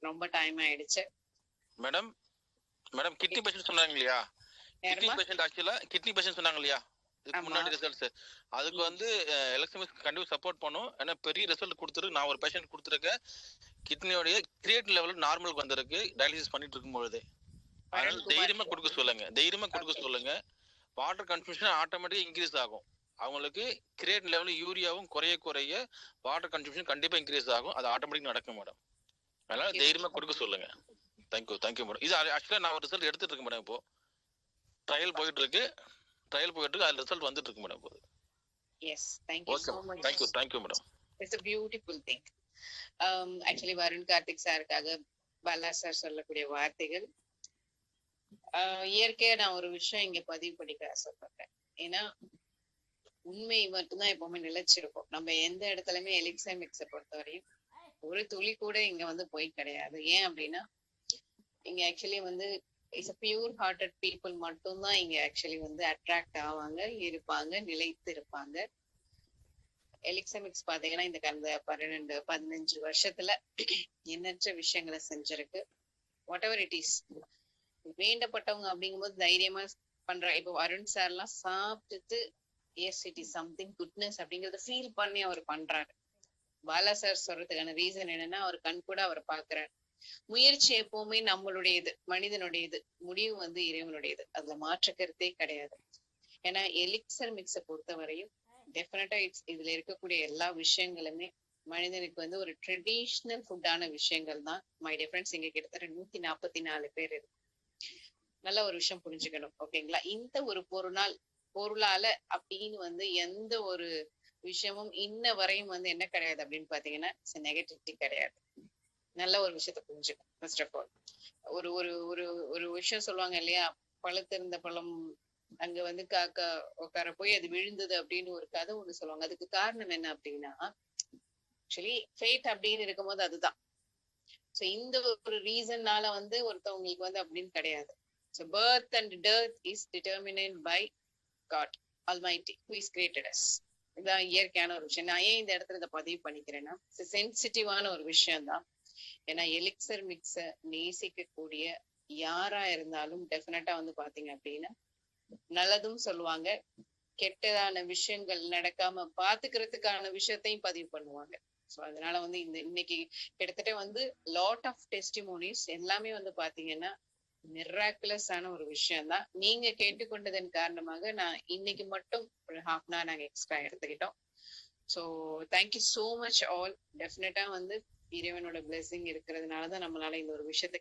ரொம்ப டைம் ஆயிடுச்சு. Madam madam kidney patient சொன்னாங்க இல்லையா? கிட்னி பேஷண்ட் ஆக்சுவலா கிட்னி பேஷண்ட் சொன்னாங்க இல்லையா? இதுக்கு முன்னாடி ரிசல்ட்ஸ் அதுக்கு வந்து எலக்ட்ரிக் கண்டிப்பா சப்போர்ட் பண்ணும். ஏன்னா பெரிய ரிசல்ட் கொடுத்துருக்கு. நான் ஒரு பேஷண்ட் கொடுத்துருக்கேன். கிட்னியோடைய கிரியேட் லெவல் நார்மலுக்கு வந்திருக்கு டயாலிசிஸ் பண்ணிட்டு இருக்கும்பொழுது. அதனால தைரியமா கொடுக்க சொல்லுங்க. வாட்டர் கன்சம்ஷன் ஆட்டோமேட்டிக்கா இன்க்ரீஸ் ஆகும். அவங்களுக்கு கிரியேட் லெவல் யூரியாவும் குறைய வாட்டர் கன்சம்ஷன் கண்டிப்பா இன்க்ரீஸ் ஆகும். அது ஆட்டோமேட்டிக் நடக்கும் மேடம். அதனால தைரியமா கொடுக்க சொல்லுங்க. Thank you madam. இது ஆக்சுவலா நான் ஒரு ரிசல்ட் எடுத்துட்டு இருக்கேன் மேடம். இப்போ ட்ரையல் போயிட்டு இருக்கு. அது ரிசல்ட் வந்துட்டு இருக்கு மேடம். இப்போ yes, thank you so much. Thank you madam. It's a beautiful thing. Actually Varun Karthik சாருக்காக பாலா சார் சொல்லக்கூடிய வார்த்தைகள் இயற்கையா நான் ஒரு விஷயம் இங்க பதிவு பண்ணிக்க ஆசைப்படுறேன். ஏன்னா உண்மை மட்டும்தான் எப்பவுமே நிலைச்சிருக்கும். நம்ம எந்த இடத்துலயுமே எலிக்ஸா மிக்ஸை பொறுத்தவரையும் ஒரு துளி கூட இங்க வந்து போய் கிடையாது. ஏன் அப்படின்னா இங்க ஆக்சுவலி வந்து இட்ஸ் பியூர் ஹார்ட்டட் பீப்புள் மட்டும்தான் இங்க ஆக்சுவலி வந்து அட்ராக்ட் ஆவாங்க, இருப்பாங்க, நிலைத்து இருப்பாங்க. எலிக்ஸமிக்ஸ் பாத்தீங்கன்னா இந்த கடந்த 12-15 வருஷத்துல எண்ணற்ற விஷயங்களை செஞ்சிருக்கு. வாட் எவர் இட் இஸ், வேண்டப்பட்டவங்க அப்படிங்கும்போது தைரியமா பண்றாங்க. இப்போ அருண் சார் எல்லாம் சாப்பிட்டுட்டு S it is something goodness அப்படிங்கறத ஃபீல் பண்ணி அவர் பண்றாரு. பாலா சார் சொல்றதுக்கான ரீசன் என்னன்னா அவர் கண் கூட அவர் பாக்குறாரு. முயற்சி எப்பவுமே நம்மளுடையது, மனிதனுடையது, முடிவு வந்து இறைவனுடையது. அதுல மாற்று கருத்தே கிடையாது. ஏன்னா எலிக்சர் மிக்ஸை பொறுத்தவரையும் டெஃபினட்டா இதுல இருக்கக்கூடிய எல்லா விஷயங்களுமே மனிதனுக்கு வந்து ஒரு ட்ரெடிஷ்னல் ஃபுட்டான விஷயங்கள் தான். மை டிஃபரன்ஸ் இங்க கிட்டத்தட்ட 144 பேர் இருக்கு. நல்ல ஒரு விஷயம் புரிஞ்சுக்கணும், ஓகேங்களா? இந்த ஒரு பொருளால அப்படின்னு வந்து எந்த ஒரு விஷயமும் இன்ன வரையும் வந்து என்ன கிடையாது அப்படின்னு பாத்தீங்கன்னா நெகட்டிவிட்டி கிடையாது. நல்ல ஒரு விஷயத்த புரிஞ்சுக்கணும். ஃபர்ஸ்ட் ஆஃப் ஆல் ஒரு ஒரு ஒரு ஒரு விஷயம் சொல்லுவாங்க இல்லையா, பழுத்திருந்த பழம் அங்க வந்து காக்கா உட்கார போய் அது விழுந்தது அப்படின்னு ஒரு கதை ஒண்ணு சொல்லுவாங்க. அதுக்கு காரணம் என்ன அப்படின்னா ஆக்சுவலி ஃபேட் அப்படின்னு இருக்கும்போது அதுதான். சோ இந்த ஒரு ரீசன்னால வந்து ஒருத்தவங்களுக்கு வந்து அப்படின்னு கிடையாது. So birth and death is determined by God Almighty who is created us. இதான் இயற்கையான ஒரு விஷயம். நான் ஏன் இந்த இடத்துல இதை பதிவு பண்ணிக்கிறேன்னா சென்சிட்டிவான ஒரு விஷயம் தான். ஏன்னா எலிக்சர் மிக்ஸ நேசிக்கக்கூடிய யாரா இருந்தாலும் டெஃபினட்டா வந்து பாத்தீங்க அப்படின்னா நல்லதும் சொல்லுவாங்க, கெட்டதான விஷயங்கள் நடக்காம பாத்துக்கிறதுக்கான விஷயத்தையும் பதிவு பண்ணுவாங்க. சோ அதனால வந்து இன்னைக்கு கிட்டத்தட்ட வந்து லாட் ஆஃப் டெஸ்டிமோனிஸ் எல்லாமே வந்து பாத்தீங்கன்னா மிராக்குலஸ் ஆன ஒரு விஷயம் தான். நீங்க கேட்டுக்கொண்டதன் காரணமாக நான் இன்னைக்கு மட்டும் ஒரு ½ hour நாங்க எக்ஸ்ட்ரா எடுத்துக்கிட்டோம். So thank you so much all. டெஃபினட்டா வந்து இறைவனோட பிளெஸிங் இருக்கிறதுனாலதான் நம்மளால இந்த ஒரு விஷயத்த